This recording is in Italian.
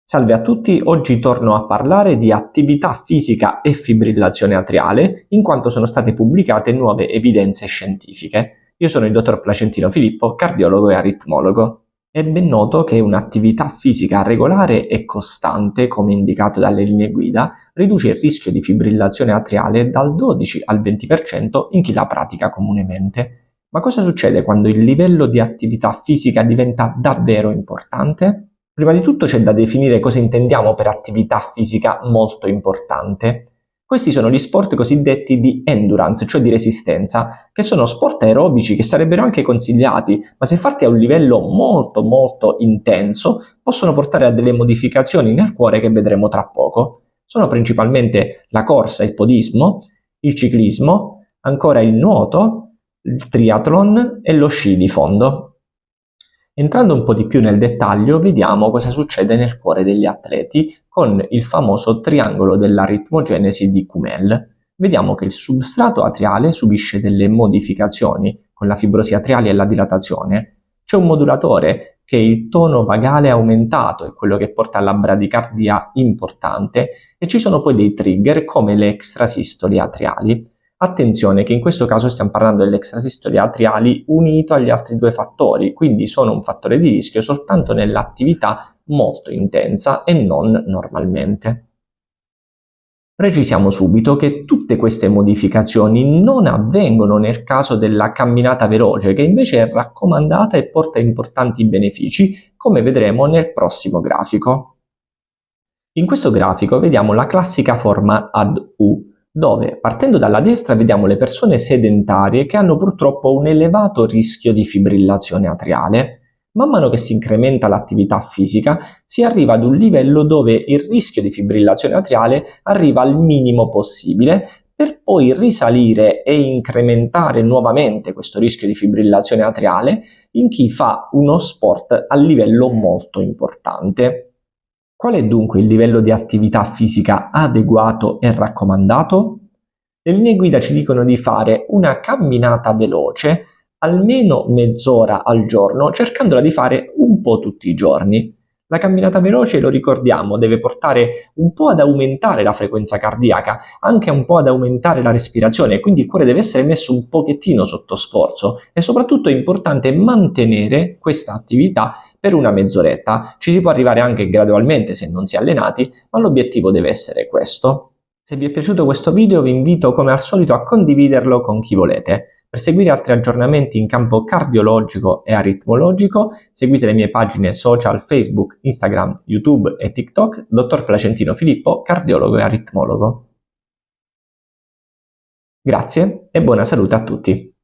Salve a tutti, oggi torno a parlare di attività fisica e fibrillazione atriale, in quanto sono state pubblicate nuove evidenze scientifiche. Io sono il dottor Placentino Filippo, cardiologo e aritmologo. È ben noto che un'attività fisica regolare e costante, come indicato dalle linee guida, riduce il rischio di fibrillazione atriale dal 12 al 20% in chi la pratica comunemente. Ma cosa succede quando il livello di attività fisica diventa davvero importante? Prima di tutto c'è da definire cosa intendiamo per attività fisica molto importante. Questi sono gli sport cosiddetti di endurance, cioè di resistenza, che sono sport aerobici che sarebbero anche consigliati, ma se fatti a un livello molto intenso, possono portare a delle modificazioni nel cuore che vedremo tra poco. Sono principalmente la corsa, il podismo, il ciclismo, ancora il nuoto, il triathlon e lo sci di fondo. Entrando un po' di più nel dettaglio, vediamo cosa succede nel cuore degli atleti con il famoso triangolo dell'aritmogenesi di Kumel. Vediamo che il substrato atriale subisce delle modificazioni con la fibrosi atriale e la dilatazione. C'è un modulatore che è il tono vagale aumentato, è quello che porta alla bradicardia importante, e ci sono poi dei trigger come le extrasistoli atriali. Attenzione che in questo caso stiamo parlando delle extrasistoli atriali unito agli altri due fattori, quindi sono un fattore di rischio soltanto nell'attività molto intensa e non normalmente. Precisiamo subito che tutte queste modificazioni non avvengono nel caso della camminata veloce, che invece è raccomandata e porta importanti benefici, come vedremo nel prossimo grafico. In questo grafico vediamo la classica forma ad U, dove partendo dalla destra vediamo le persone sedentarie che hanno purtroppo un elevato rischio di fibrillazione atriale. Man mano che si incrementa l'attività fisica, si arriva ad un livello dove il rischio di fibrillazione atriale arriva al minimo possibile, per poi risalire e incrementare nuovamente questo rischio di fibrillazione atriale in chi fa uno sport a livello molto importante. Qual è dunque il livello di attività fisica adeguato e raccomandato? Le linee guida ci dicono di fare una camminata veloce almeno mezz'ora al giorno, cercandola di fare un po' tutti i giorni. La camminata veloce, lo ricordiamo, deve portare un po' ad aumentare la frequenza cardiaca, anche un po' ad aumentare la respirazione, quindi il cuore deve essere messo un pochettino sotto sforzo e soprattutto è importante mantenere questa attività per una mezz'oretta. Ci si può arrivare anche gradualmente se non si è allenati, ma l'obiettivo deve essere questo. Se vi è piaciuto questo video vi invito come al solito a condividerlo con chi volete. Per seguire altri aggiornamenti in campo cardiologico e aritmologico, seguite le mie pagine social Facebook, Instagram, YouTube e TikTok, Dottor Placentino Filippo, cardiologo e aritmologo. Grazie e buona salute a tutti.